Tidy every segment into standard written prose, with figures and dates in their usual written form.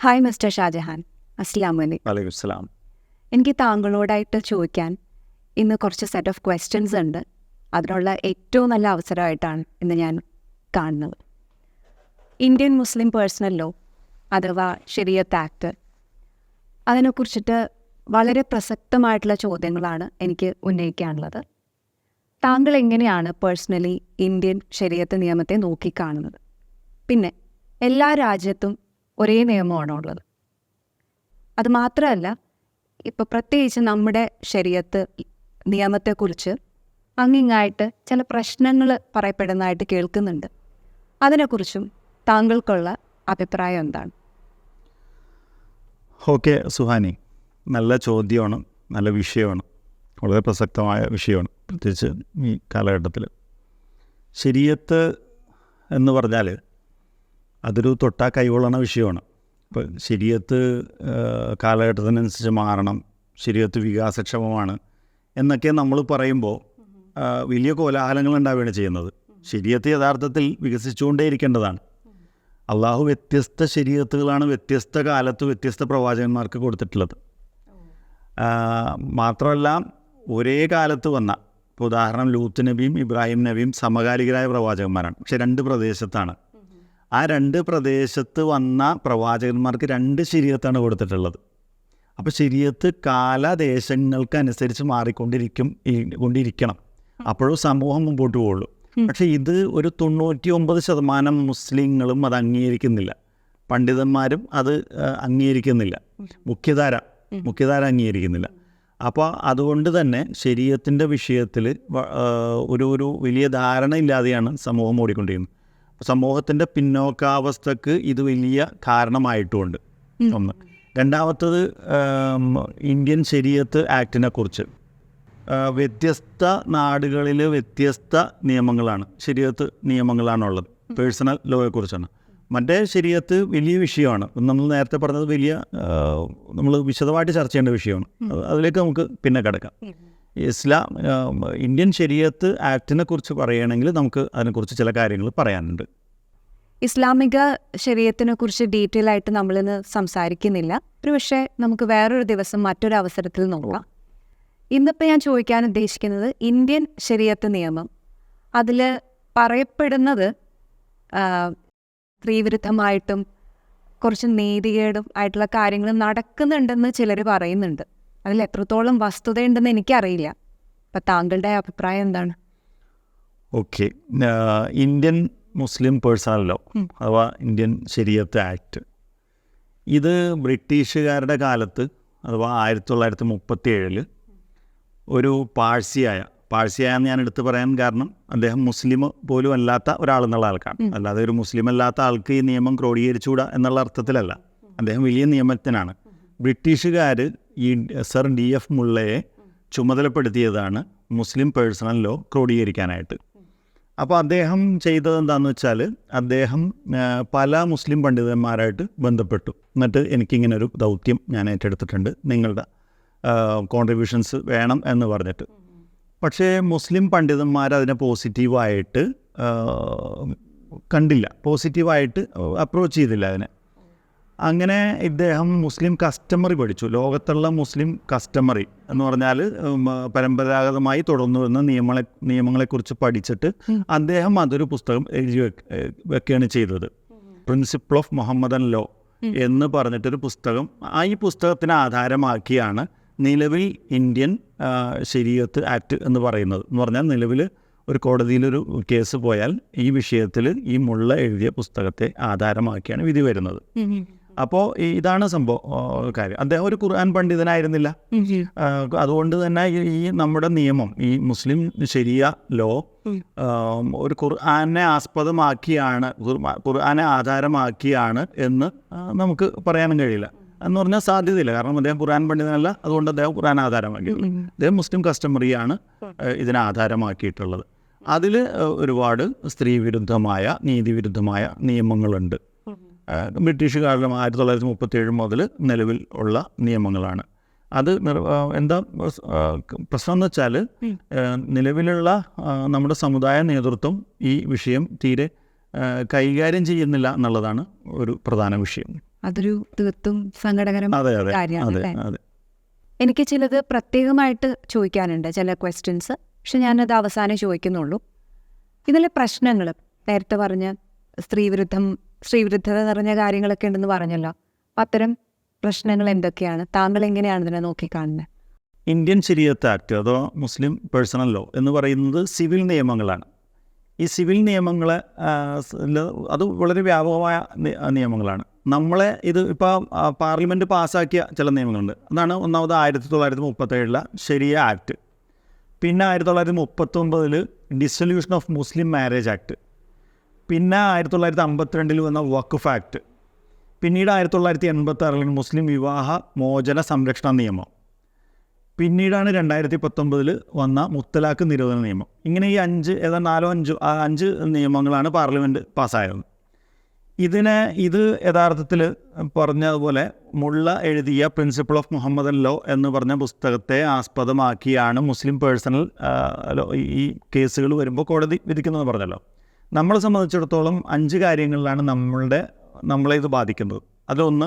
Hi mister Shah Jahan, അസ്സലാമു അലൈക്കും. വലൈക്കും സ്സലാം. എനിക്ക് താങ്കളോടായിട്ട് ചോദിക്കാൻ ഇന്ന് കുറച്ച് സെറ്റ് ഓഫ് ക്വസ്റ്റ്യൻസ് ഉണ്ട്. അതിനുള്ള ഏറ്റവും നല്ല അവസരമായിട്ടാണ് ഇന്ന് ഞാൻ കാണുന്നത്. ഇന്ത്യൻ മുസ്ലിം പേഴ്സണൽ ലോ അഥവാ ശരിയത്ത് ആക്ട്, അതിനെക്കുറിച്ചിട്ട് വളരെ പ്രസക്തമായിട്ടുള്ള ചോദ്യങ്ങളാണ് എനിക്ക് ഉന്നയിക്കാനുള്ളത്. താങ്കൾ എങ്ങനെയാണ് പേഴ്സണലി ഇന്ത്യൻ ശരിയത്ത് നിയമത്തെ നോക്കിക്കാണുന്നത്? പിന്നെ എല്ലാ രാജ്യത്തും ഒരേ നിയമമാണോ ഉള്ളത്? അതുമാത്രമല്ല, ഇപ്പോൾ പ്രത്യേകിച്ച് നമ്മുടെ ശരിയത്ത് നിയമത്തെക്കുറിച്ച് അങ്ങിങ്ങായിട്ട് ചില പ്രശ്നങ്ങൾ പറയപ്പെടുന്നതായിട്ട് കേൾക്കുന്നുണ്ട്. അതിനെക്കുറിച്ചും താങ്കൾക്കുള്ള അഭിപ്രായം എന്താണ്? ഓക്കെ സുഹാനി, നല്ല ചോദ്യമാണ്, നല്ല വിഷയമാണ്, വളരെ പ്രസക്തമായ വിഷയമാണ്, പ്രത്യേകിച്ച് ഈ കാലഘട്ടത്തിൽ. ശരീഅത്ത് എന്ന് പറഞ്ഞാൽ അതൊരു തൊട്ടാ കൈകൊള്ളണ വിഷയമാണ്. ഇപ്പോൾ ശരീഅത്ത് കാലഘട്ടത്തിനനുസരിച്ച് മാറണം, ശരീഅത്ത് വികാസക്ഷമമാണ് എന്നൊക്കെ നമ്മൾ പറയുമ്പോൾ വലിയ കോലാഹലങ്ങൾ ഉണ്ടാവുകയാണ് ചെയ്യുന്നത്. ശരീഅത്ത് യഥാർത്ഥത്തിൽ വികസിച്ചുകൊണ്ടേയിരിക്കേണ്ടതാണ്. അള്ളാഹു വ്യത്യസ്ത ശരീഅത്തുകളാണ് വ്യത്യസ്ത കാലത്ത് വ്യത്യസ്ത പ്രവാചകന്മാർക്ക് കൊടുത്തിട്ടുള്ളത്. മാത്രമല്ല, ഒരേ കാലത്ത് വന്ന, ഇപ്പോൾ ഉദാഹരണം ലൂത്ത് നബിയും ഇബ്രാഹിം നബിയും സമകാലികരായ പ്രവാചകന്മാരാണ്, പക്ഷെ രണ്ട് പ്രദേശത്താണ്. ആ രണ്ട് പ്രദേശത്ത് വന്ന പ്രവാചകന്മാർക്ക് രണ്ട് ശരീഅത്താണ് കൊടുത്തിട്ടുള്ളത്. അപ്പോൾ ശരീഅത്ത് കാലദേശങ്ങൾക്കനുസരിച്ച് കൊണ്ടിരിക്കണം, അപ്പോഴും സമൂഹം മുമ്പോട്ട് പോകുള്ളൂ. പക്ഷേ ഇത് ഒരു 99% മുസ്ലിങ്ങളും അത് അംഗീകരിക്കുന്നില്ല, പണ്ഡിതന്മാരും അത് അംഗീകരിക്കുന്നില്ല, മുഖ്യധാര അംഗീകരിക്കുന്നില്ല. അപ്പോൾ അതുകൊണ്ട് തന്നെ ശരീഅത്തിൻ്റെ വിഷയത്തിൽ ഒരു വലിയ ധാരണ ഇല്ലാതെയാണ് സമൂഹം ഓടിക്കൊണ്ടിരിക്കുന്നത്. സമൂഹത്തിൻ്റെ പിന്നോക്കാവസ്ഥക്ക് ഇത് വലിയ കാരണമായിട്ടുമുണ്ട്. ഒന്ന്. രണ്ടാമത്തത്, ഇന്ത്യൻ ശരീഅത്ത് ആക്ടിനെ കുറിച്ച് വ്യത്യസ്ത നാടുകളിൽ വ്യത്യസ്ത നിയമങ്ങളാണ്, ശരീഅത്ത് നിയമങ്ങളാണുള്ളത്. പേഴ്സണൽ ലോയെക്കുറിച്ചാണ്. മറ്റേ ശരീഅത്ത് വലിയ വിഷയമാണ്, നമ്മൾ നേരത്തെ പറഞ്ഞത് നമ്മൾ വിശദമായിട്ട് ചർച്ച ചെയ്യേണ്ട വിഷയമാണ്. അതിലേക്ക് നമുക്ക് പിന്നെ കിടക്കാം. ഇന്ത്യൻ ശരീഅത്ത് ആക്ടിനെ കുറിച്ച് പറയുകയാണെങ്കിൽ നമുക്ക് അതിനെക്കുറിച്ച് ചില കാര്യങ്ങൾ പറയാനുണ്ട്. ഇസ്ലാമിക ശരീഅത്തിനെ കുറിച്ച് ഡീറ്റെയിൽ ആയിട്ട് നമ്മളിന്ന് സംസാരിക്കുന്നില്ല, ഒരു പക്ഷേ നമുക്ക് വേറൊരു ദിവസം മറ്റൊരു അവസരത്തിൽ നോക്കാം. ഇന്നിപ്പോൾ ഞാൻ ചോദിക്കാൻ ഉദ്ദേശിക്കുന്നത്, ഇന്ത്യൻ ശരീഅത്ത് നിയമം അതിൽ പറയപ്പെടുന്നത് സ്ത്രീവിരുദ്ധമായിട്ടും കുറച്ച് നീതികേടും ആയിട്ടുള്ള കാര്യങ്ങൾ നടക്കുന്നുണ്ടെന്ന് ചിലർ പറയുന്നുണ്ട്. അതിൽ എത്രത്തോളം വസ്തുതയുണ്ടെന്ന് എനിക്കറിയില്ല. അപ്പം താങ്കളുടെ അഭിപ്രായം എന്താണ്? Okay, Indian Muslim personal law അഥവാ ഇന്ത്യൻ ശരീഅത്ത് ആക്ട്, ഇത് ബ്രിട്ടീഷുകാരുടെ കാലത്ത് അഥവാ 1937 ഒരു പാഴ്സിയായ എന്ന് ഞാൻ എടുത്ത് പറയാൻ കാരണം അദ്ദേഹം മുസ്ലിം പോലും അല്ലാത്ത ഒരാളെന്നുള്ള ആൾക്കാണ്. അല്ലാതെ ഒരു മുസ്ലിം അല്ലാത്ത ആൾക്ക് ഈ നിയമം ക്രോഡീകരിച്ചുകൂടാ എന്നുള്ള അർത്ഥത്തിലല്ല, അദ്ദേഹം വലിയ നിയമജ്ഞനാണ്. ബ്രിട്ടീഷുകാർ ഈ സർ DF മുള്ളയെ ചുമതലപ്പെടുത്തിയതാണ് മുസ്ലിം പേഴ്സണൽ ലോ ക്രോഡീകരിക്കാനായിട്ട്. അപ്പോൾ അദ്ദേഹം ചെയ്തത് എന്താണെന്ന് വെച്ചാൽ, അദ്ദേഹം പല മുസ്ലിം പണ്ഡിതന്മാരായിട്ട് ബന്ധപ്പെട്ടു. എന്നിട്ട് എനിക്കിങ്ങനൊരു ദൗത്യം ഞാൻ ഏറ്റെടുത്തിട്ടുണ്ട്, നിങ്ങളുടെ കോൺട്രിബ്യൂഷൻസ് വേണം എന്ന് പറഞ്ഞിട്ട്. പക്ഷേ മുസ്ലിം പണ്ഡിതന്മാർ അതിനെ പോസിറ്റീവായിട്ട് കണ്ടില്ല, പോസിറ്റീവായിട്ട് അപ്രോച്ച് ചെയ്തില്ല അതിനെ. അങ്ങനെ ഇദ്ദേഹം മുസ്ലിം കസ്റ്റമറി പഠിച്ചു. ലോകത്തുള്ള മുസ്ലിം കസ്റ്റമറി എന്ന് പറഞ്ഞാൽ പരമ്പരാഗതമായി തുടർന്നു വരുന്ന നിയമങ്ങളെക്കുറിച്ച് പഠിച്ചിട്ട് അദ്ദേഹം അതൊരു പുസ്തകം എഴുതി വെക്കുകയാണ് ചെയ്തത്. പ്രിൻസിപ്പിൾ ഓഫ് മുഹമ്മദൻ ലോ എന്ന് പറഞ്ഞിട്ടൊരു പുസ്തകം. ഈ പുസ്തകത്തിനെ ആധാരമാക്കിയാണ് നിലവിൽ ഇന്ത്യൻ ശരീഅത്ത് ആക്ട് എന്ന് പറയുന്നത്. എന്ന് പറഞ്ഞാൽ നിലവിൽ ഒരു കോടതിയിലൊരു കേസ് പോയാൽ ഈ വിഷയത്തിൽ ഈ മുള്ള എഴുതിയ പുസ്തകത്തെ ആധാരമാക്കിയാണ് വിധി വരുന്നത്. അപ്പോൾ ഇതാണ് സംഭവം കാര്യം. അദ്ദേഹം ഒരു ഖുർആൻ പണ്ഡിതനായിരുന്നില്ല. അതുകൊണ്ട് തന്നെ ഈ നമ്മുടെ നിയമം, ഈ മുസ്ലിം ശരിയ ലോ ഒരു ഖുർആനെ ആധാരമാക്കിയാണ് എന്ന് നമുക്ക് പറയാനും കഴിയില്ല. എന്ന് പറഞ്ഞാൽ സാധ്യതയില്ല, കാരണം അദ്ദേഹം ഖുർആൻ പണ്ഡിതനല്ല, അതുകൊണ്ട് അദ്ദേഹം ഖുർആൻ ആധാരമാക്കിയിട്ടുള്ളത്. അദ്ദേഹം മുസ്ലിം കസ്റ്റമറിയാണ് ഇതിനെ ആധാരമാക്കിയിട്ടുള്ളത്. അതിൽ ഒരുപാട് സ്ത്രീവിരുദ്ധമായ നീതിവിരുദ്ധമായ നിയമങ്ങളുണ്ട്. ബ്രിട്ടീഷുകാരുടെ 1937 മുതൽ നിലവിൽ ഉള്ള നിയമങ്ങളാണ്. അത് എന്താ പ്രശ്നം എന്ന് വെച്ചാൽ, നിലവിലുള്ള നമ്മുടെ സമുദായ നേതൃത്വം ഈ വിഷയം തീരെ കൈകാര്യം ചെയ്യുന്നില്ല എന്നുള്ളതാണ് ഒരു പ്രധാന വിഷയം. അതൊരു തീർത്തും സങ്കടകരമായ അതെ അതെ കാര്യമാണ് അതെ അല്ലേ? അതെ എനിക്ക് ചിലത് പ്രത്യേകമായിട്ട് ചോദിക്കാനുണ്ട്, ചില ക്വസ്റ്റ്യൻസ്. പക്ഷെ ഞാനത് അവസാനം ചോദിക്കുന്നുള്ളൂ. ഇതിലെ പ്രശ്നങ്ങൾ നേരത്തെ പറഞ്ഞ സ്ത്രീവിരുദ്ധത നിറഞ്ഞ കാര്യങ്ങളൊക്കെ ഉണ്ടെന്ന് പറഞ്ഞല്ലോ. അപ്പം അത്തരം പ്രശ്നങ്ങൾ എന്തൊക്കെയാണ്? താങ്കൾ എങ്ങനെയാണ് ഇതിനെ നോക്കിക്കാണുന്നത്? ഇന്ത്യൻ ശരീഅത്ത് ആക്ട് അഥവാ മുസ്ലിം പേഴ്സണൽ ലോ എന്ന് പറയുന്നത് സിവിൽ നിയമങ്ങളാണ്. ഈ സിവിൽ നിയമങ്ങളെ അത് വളരെ വ്യാപകമായ നിയമങ്ങളാണ്. നമ്മളെ ഇത് ഇപ്പോൾ പാർലമെൻറ്റ് പാസ്സാക്കിയ ചില നിയമങ്ങളുണ്ട്. അതാണ് ഒന്നാമത് 1937 ശരിയ ആക്ട്. പിന്നെ 1939 dissolution of Muslim marriage act. പിന്നെ 1952 വന്ന വഖഫ് ആക്ട്. പിന്നീട് 1986 മുസ്ലിം വിവാഹ മോചന സംരക്ഷണ നിയമം. പിന്നീടാണ് 2019 വന്ന മുത്തലാഖ് നിരോധന നിയമം. ഇങ്ങനെ ഈ 5 നിയമങ്ങളാണ് പാർലമെൻറ്റ് പാസ്സായത്. ഇത് യഥാർത്ഥത്തിൽ പറഞ്ഞതുപോലെ മുള്ള എഴുതിയ പ്രിൻസിപ്പിൾ ഓഫ് മുഹമ്മദൻ ലോ എന്ന് പറഞ്ഞ പുസ്തകത്തെ ആസ്പദമാക്കിയാണ് മുസ്ലിം പേഴ്സണൽ ഈ കേസുകൾ വരുമ്പോൾ കോടതി വിധിക്കുന്നത് പറഞ്ഞല്ലോ. നമ്മളെ സംബന്ധിച്ചിടത്തോളം 5 കാര്യങ്ങളിലാണ് നമ്മളെ ഇത് ബാധിക്കുന്നത്. അതിലൊന്ന്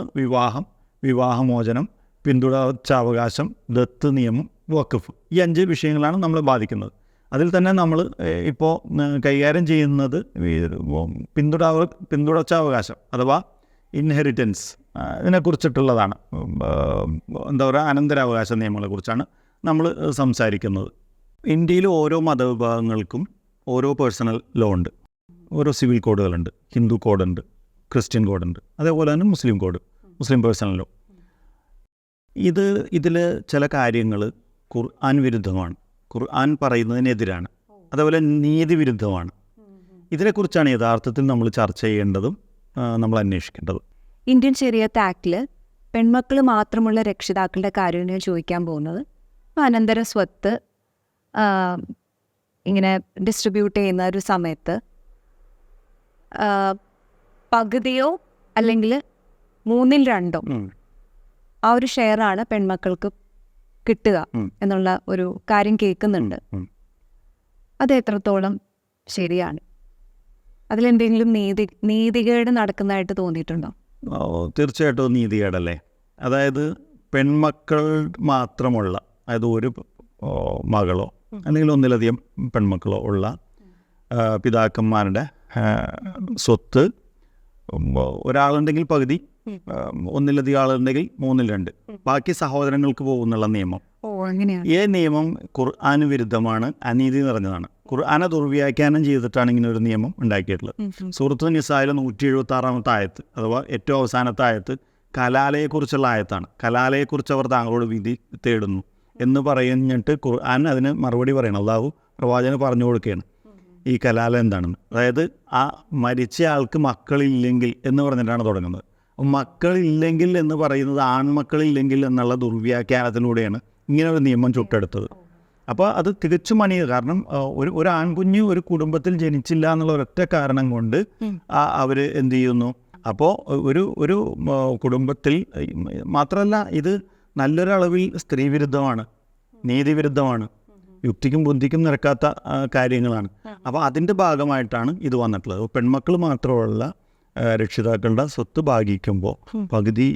വിവാഹമോചനം, പിന്തുടർച്ചാവകാശം, ദത്ത് നിയമം, വഖഫ്. ഈ 5 വിഷയങ്ങളാണ് നമ്മളെ ബാധിക്കുന്നത്. അതിൽ തന്നെ നമ്മൾ ഇപ്പോൾ കൈകാര്യം ചെയ്യുന്നത് പിന്തുടർച്ചാവകാശം അഥവാ ഇൻഹെറിറ്റൻസ്, ഇതിനെക്കുറിച്ചിട്ടുള്ളതാണ്. എന്താ പറയുക, അനന്തരാവകാശ നിയമങ്ങളെക്കുറിച്ചാണ് നമ്മൾ സംസാരിക്കുന്നത്. ഇന്ത്യയിൽ ഓരോ മതവിഭാഗങ്ങൾക്കും ഓരോ പേഴ്സണൽ ലോ ഉണ്ട്. ഓരോ സിവിൽ കോഡുകളുണ്ട്. ഹിന്ദു കോഡുണ്ട്, ക്രിസ്ത്യൻ കോഡുണ്ട്, അതേപോലെ തന്നെ മുസ്ലിം കോഡ്, മുസ്ലിം പേഴ്സണൽ ലോ. ഇതിൽ ചില കാര്യങ്ങൾ ഖുർആൻ വിരുദ്ധമാണ്, ഖുർആൻ പറയുന്നതിനെതിരാണ്, അതേപോലെ നീതി വിരുദ്ധമാണ്. ഇതിനെക്കുറിച്ചാണ് യഥാർത്ഥത്തിൽ നമ്മൾ ചർച്ച ചെയ്യേണ്ടതും നമ്മൾ അന്വേഷിക്കേണ്ടതും. ഇന്ത്യൻ ശരീഅത്ത് ആക്ടിൽ പെൺമക്കൾ മാത്രമുള്ള രക്ഷിതാക്കളുടെ കാര്യമാണ് ഞാൻ ചോദിക്കാൻ പോകുന്നത്. അനന്തര സ്വത്ത് ഇങ്ങനെ ഡിസ്ട്രിബ്യൂട്ട് ചെയ്യുന്ന ഒരു സമയത്ത് പകുതിയോ അല്ലെങ്കിൽ 2/3 ആ ഒരു ഷെയറാണ് പെൺമക്കൾക്ക് കിട്ടുക എന്നുള്ള ഒരു കാര്യം കേൾക്കുന്നുണ്ട്. അത് എത്രത്തോളം ശരിയാണ്? അതിലെന്തെങ്കിലും നീതികേട് നടക്കുന്നതായിട്ട് തോന്നിയിട്ടുണ്ടോ? തീർച്ചയായിട്ടും നീതികേടല്ലേ. അതായത് പെൺമക്കൾ മാത്രമുള്ള, അതായത് ഒരു മകളോ അല്ലെങ്കിൽ ഒന്നിലധികം പെൺമക്കളോ ഉള്ള പിതാക്കന്മാരുടെ സ്വത്ത് ഒരാളുണ്ടെങ്കിൽ പകുതി, ഒന്നിലധികം ആളുണ്ടെങ്കിൽ 2/3, ബാക്കി സഹോദരങ്ങൾക്ക് പോകുന്നുള്ള നിയമം. ഈ നിയമം ഖുർആന് വിരുദ്ധമാണ്, അനീതി നിറഞ്ഞതാണ്. ഖുർആനെ ദുർവ്യാഖ്യാനം ചെയ്തിട്ടാണ് ഇങ്ങനെ ഒരു നിയമം ഉണ്ടാക്കിയിട്ടുള്ളത്. സൂറത്തുൽ നിസായിലെ 176 ആയത്ത് അഥവാ ഏറ്റവും അവസാനത്തെ ആയത്ത് കലാലയെക്കുറിച്ചുള്ള ആയത്താണ്. കലാലയെക്കുറിച്ച് അവർ താങ്കളോട് വിധി തേടുന്നു എന്ന് പറഞ്ഞിട്ട് ഖുർആൻ അതിന് മറുപടി പറയണം. അല്ലാഹു പ്രവാചകന് പറഞ്ഞു കൊടുക്കുകയാണ് ഈ കലാല എന്താണെന്ന്. അതായത് ആ മരിച്ച ആൾക്ക് മക്കളില്ലെങ്കിൽ എന്ന് പറഞ്ഞിട്ടാണ് തുടങ്ങുന്നത്. മക്കളില്ലെങ്കിൽ എന്ന് പറയുന്നത് ആൺമക്കളില്ലെങ്കിൽ എന്നുള്ള ദുർവ്യാഖ്യാനത്തിലൂടെയാണ് ഇങ്ങനെ ഒരു നിയമം ചുട്ടെടുത്തത്. അപ്പോൾ അത് തികച്ചും അനീതി. കാരണം ഒരു ആൺകുഞ്ഞ് ഒരു കുടുംബത്തിൽ ജനിച്ചില്ല എന്നുള്ള ഒരൊറ്റ കാരണം കൊണ്ട് അവർ എന്ത് ചെയ്യുന്നു? അപ്പോൾ ഒരു കുടുംബത്തിൽ മാത്രമല്ല, ഇത് നല്ലൊരളവിൽ സ്ത്രീവിരുദ്ധമാണ്, നീതിവിരുദ്ധമാണ്, യുക്തിക്കും ബുദ്ധിക്കും നിരക്കാത്ത കാര്യങ്ങളാണ്. അപ്പോൾ അതിൻ്റെ ഭാഗമായിട്ടാണ് ഇത് വന്നിട്ടുള്ളത്. പെൺമക്കൾ മാത്രമുള്ള രക്ഷിതാക്കളുടെ സ്വത്ത് ഭാഗിക്കുമ്പോൾ പകുതി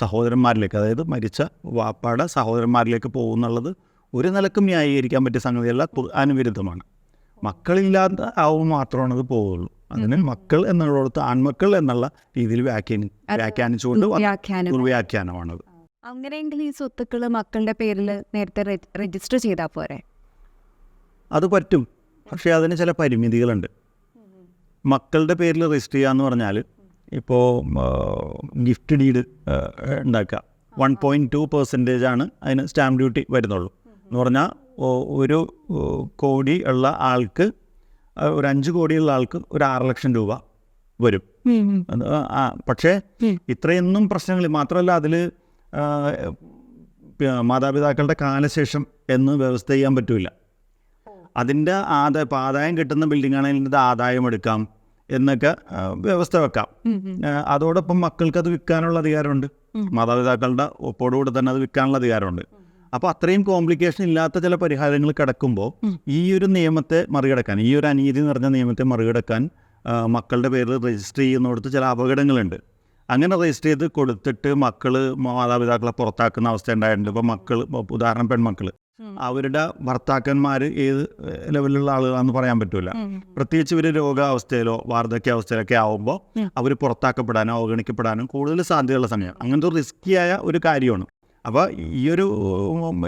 സഹോദരന്മാരിലേക്ക്, അതായത് മരിച്ച വാപ്പാടെ സഹോദരന്മാരിലേക്ക് പോകുന്നുള്ളത് ഒരു നിലക്കും ന്യായീകരിക്കാൻ പറ്റിയ സംഗതിയല്ല, ഖുർആന് വിരുദ്ധമാണ്. മക്കളില്ലാത്ത ആവുമ്പോൾ മാത്രമാണ് അത് പോവുള്ളൂ. അതിന് മക്കൾ എന്നുള്ളിടത്ത് ആൺമക്കൾ എന്നുള്ള രീതിയിൽ വ്യാഖ്യാനിച്ചുകൊണ്ട് ദുർവ്യാഖ്യാനമാണത്. അങ്ങനെയെങ്കിൽ ഈ സ്വത്തുക്കൾ മക്കളുടെ പേരിൽ നേരത്തെ രജിസ്റ്റർ ചെയ്താൽ പോരെ? അത് പറ്റും, പക്ഷേ അതിന് ചില പരിമിതികളുണ്ട്. മക്കളുടെ പേരിൽ രജിസ്റ്റർ ചെയ്യുക എന്ന് പറഞ്ഞാൽ, ഇപ്പോൾ ഗിഫ്റ്റ് ഡീഡ് ഉണ്ടാക്കുക 1.2% അതിന് സ്റ്റാമ്പ് ഡ്യൂട്ടി വരുന്നുള്ളൂ. എന്ന് പറഞ്ഞാൽ 1 കോടി ഉള്ള ആൾക്ക്, ഒരു 5 കോടിയുള്ള ആൾക്ക് ഒരു 6 ലക്ഷം രൂപ വരും. പക്ഷേ ഇത്രയൊന്നും പ്രശ്നങ്ങൾ മാത്രമല്ല, അതിൽ മാതാപിതാക്കളുടെ കാലശേഷം എന്ന് വ്യവസ്ഥ ചെയ്യാൻ പറ്റില്ല. അതിൻ്റെ ആദായം കിട്ടുന്ന ബിൽഡിംഗ് ആണെങ്കിൽ അതിൻ്റെ ആദായം എടുക്കാം എന്നൊക്കെ വ്യവസ്ഥ വെക്കാം. അതോടൊപ്പം മക്കൾക്ക് അത് വിൽക്കാനുള്ള അധികാരമുണ്ട്, മാതാപിതാക്കളുടെ ഒപ്പോടുകൂടെ തന്നെ അത് വിൽക്കാനുള്ള അധികാരമുണ്ട്. അപ്പോൾ അത്രയും കോംപ്ലിക്കേഷൻ ഇല്ലാത്ത ചില പരിഹാരങ്ങൾ കിടക്കുമ്പോൾ ഈ ഒരു നിയമത്തെ മറികടക്കാൻ, ഈ ഒരു അനീതി നിറഞ്ഞ നിയമത്തെ മറികടക്കാൻ മക്കളുടെ പേരിൽ രജിസ്റ്റർ ചെയ്യുന്നിടത്ത് ചില അപകടങ്ങളുണ്ട്. അങ്ങനെ രജിസ്റ്റർ ചെയ്ത് കൊടുത്തിട്ട് മാതാപിതാക്കളെ പുറത്താക്കുന്ന അവസ്ഥ ഉണ്ടായിട്ടുണ്ട്. ഇപ്പോൾ ഉദാഹരണം പെൺമക്കൾ, അവരുടെ ഭർത്താക്കന്മാർ ഏത് ലെവലിലുള്ള ആളുകളാണെന്ന് പറയാൻ പറ്റില്ല. പ്രത്യേകിച്ച് ഇവർ രോഗാവസ്ഥയിലോ വാർദ്ധക്യാവസ്ഥയിലൊക്കെ ആവുമ്പോൾ അവർ പുറത്താക്കപ്പെടാനോ അവഗണിക്കപ്പെടാനും കൂടുതൽ സാധ്യതയുള്ള സമയം. അങ്ങനത്തെ ഒരു റിസ്കിയായ ഒരു കാര്യമാണ്. അപ്പോൾ ഈ ഒരു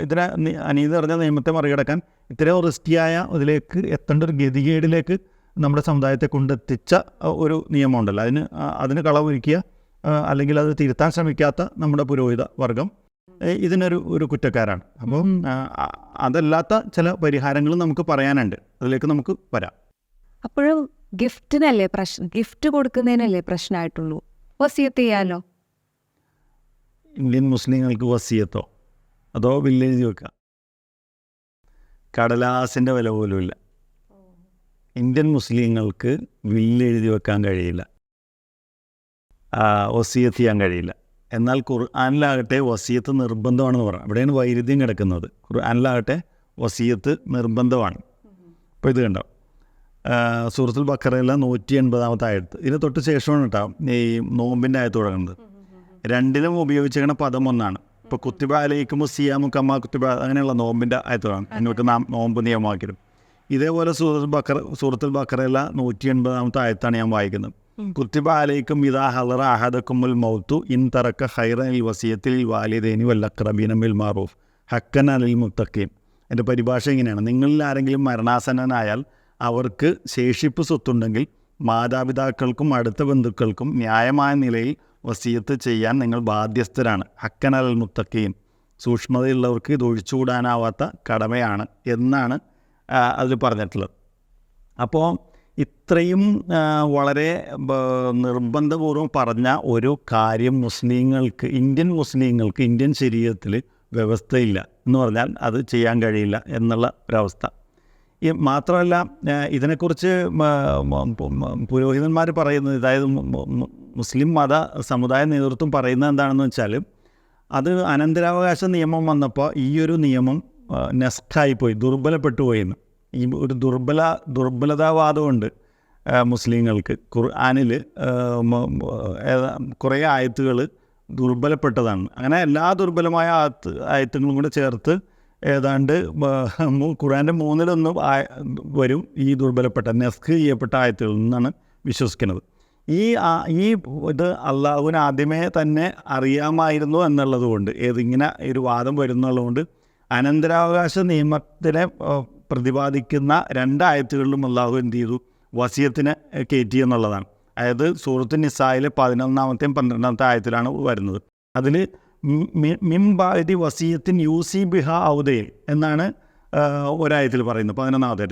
ഇതിനെ അനീതി നിറഞ്ഞ നിയമത്തെ മറികടക്കാൻ ഇത്രയും റിസ്കിയായ ഇതിലേക്ക് എത്തേണ്ട ഒരു ഗതികേടിലേക്ക് നമ്മുടെ സമുദായത്തെ കൊണ്ടെത്തിച്ച ഒരു നിയമമുണ്ടല്ലോ, അതിന് കളവൊരുക്കിയ അല്ലെങ്കിൽ അത് തിരുത്താൻ ശ്രമിക്കാത്ത നമ്മുടെ പുരോഹിത വർഗം ഇതിനൊരു കുറ്റക്കാരാണ്. അപ്പോൾ അതല്ലാത്ത ചില പരിഹാരങ്ങളും നമുക്ക് പറയാനുണ്ട്, അതിലേക്ക് നമുക്ക് വരാം. അപ്പോഴും ഗിഫ്റ്റിനല്ലേ പ്രശ്നം, ഗിഫ്റ്റ് കൊടുക്കുന്നതിനല്ലേ പ്രശ്നമായിട്ടുള്ളൂ? വസിയത്ത് ചെയ്യാലോ? ഇന്ത്യൻ മുസ്ലിങ്ങൾക്ക് വസിയത്തോ അതോ വില്ലെഴുതി വെക്കുക? കടലാസിൻ്റെ വില പോലുമില്ല. ഇന്ത്യൻ മുസ്ലിങ്ങൾക്ക് വില്ലെഴുതി വെക്കാൻ കഴിയില്ല, വസിയത്ത് ചെയ്യാൻ കഴിയില്ല. എന്നാൽ ഖുർആനിലാകട്ടെ വസിയത്ത് നിർബന്ധമാണെന്ന് പറയാം. അവിടെയാണ് വൈരുദ്ധ്യം കിടക്കുന്നത്. ഖുർആനിലാകട്ടെ വസിയത്ത് നിർബന്ധമാണ്. അപ്പോൾ ഇത് കണ്ടോ, സൂറത്തുൽ ബഖറയിലെ 180 ആയത്ത്, ഇതിന് തൊട്ട് ശേഷമാണ് കേട്ടോ ഈ നോമ്പിൻ്റെ ആയത്ത് തുടങ്ങുന്നത്. രണ്ടിലും ഉപയോഗിച്ചിരിക്കുന്ന പദം ഒന്നാണ്. ഇപ്പോൾ കുത്തിബ അലൈക്കും സിയാമു കമ്മാ കുത്തിബ, അങ്ങനെയുള്ള നോമ്പിൻ്റെ ആയത്തോടാണ് എന്നിട്ട് നാം നോമ്പ് നിയമമാക്കിയത്. ഇതേപോലെ സൂറത്തുൽ ബഖറയിലെ 180 ആയത്താണ് ഞാൻ വായിക്കുന്നത്. കുത്തിബ അലൈക്കും ഇദാ ഹളറ അഹദക്കുമുൽ മൗത്തു ഇൻ തറക്ക ഖൈറൽ വസിയത്തിൽ വാലിദൈനി വല്ലഖ്റബീന ബിൽ മഅറൂഫ് ഹക്കൻ അലൽ മുത്തഖീൻ. എൻ്റെ പരിഭാഷ ഇങ്ങനെയാണ്: നിങ്ങളിൽ ആരെങ്കിലും മരണാസന്നനായാൽ അവർക്ക് ശേഷിപ്പ് സ്വത്തുണ്ടെങ്കിൽ മാതാപിതാക്കൾക്കും അടുത്ത ബന്ധുക്കൾക്കും ന്യായമായ നിലയിൽ വസിയത്ത് ചെയ്യാൻ നിങ്ങൾ ബാധ്യസ്ഥരാണ്. ഹക്കൻ അലൽ മുത്തഖീൻ, സൂക്ഷ്മതയുള്ളവർക്ക് ഇത് ഒഴിച്ചുകൂടാനാവാത്ത കടമയാണ് എന്നാണ് അതിൽ പറഞ്ഞിട്ടുള്ളത്. അപ്പോൾ ഇത്രയും വളരെ നിർബന്ധപൂർവ്വം പറഞ്ഞ ഒരു കാര്യം ഇന്ത്യൻ മുസ്ലിങ്ങൾക്ക് ഇന്ത്യൻ ശരീഅത്തിൽ വ്യവസ്ഥയില്ല എന്ന് പറഞ്ഞാൽ അത് ചെയ്യാൻ കഴിയില്ല എന്നുള്ള ഒരവസ്ഥ. മാത്രമല്ല, ഇതിനെക്കുറിച്ച് പുരോഹിതന്മാർ പറയുന്നത്, അതായത് മുസ്ലിം മത സമുദായ നേതൃത്വം പറയുന്നത് എന്താണെന്ന് വെച്ചാൽ, അത് അനന്തരാവകാശ നിയമം വന്നപ്പോൾ ഈ ഒരു നിയമം നെസ്റ്റായിപ്പോയി, ദുർബലപ്പെട്ടു പോയിന്ന്. ഈ ഒരു ദുർബലതാവാദമുണ്ട് മുസ്ലിങ്ങൾക്ക്. ഖുർആനിൽ കുറേ ആയത്തുകൾ ദുർബലപ്പെട്ടതാണ്. അങ്ങനെ എല്ലാ ദുർബലമായ ആയത്തുകളും കൂടെ ചേർത്ത് ഏതാണ്ട് ഖുർആൻ്റെ 1/3 വരും ഈ ദുർബലപ്പെട്ട നെസ്ഖ് ചെയ്യപ്പെട്ട ആയത്തുകളിൽ നിന്നാണ് വിശ്വസിക്കുന്നത്. ഈ ഇത് അള്ളാഹുവിന് ആദ്യമേ തന്നെ അറിയാമായിരുന്നു എന്നുള്ളത് കൊണ്ട്, ഇങ്ങനെ ഒരു വാദം വരുന്നുള്ളതുകൊണ്ട് അനന്തരാവകാശ നിയമത്തിനെ പ്രതിപാദിക്കുന്ന 2 ആയത്തുകളിലും അള്ളാഹു എന്ത് ചെയ്തു, വസിയത്തിനെ കയറ്റി എന്നുള്ളതാണ്. അതായത് സൂറത്തുൻ നിസായിൽ 11-ാമത്തെയും 12-ാമത്തെ ആയത്തിലാണ് വരുന്നത്. അതിൽ മിംബാദി വസിയത്തിൻ യൂസി ബിഹ ഔദൈൻ എന്നാണ് ഒരായത്തിൽ പറയുന്നത് 11-ാമത്തെ.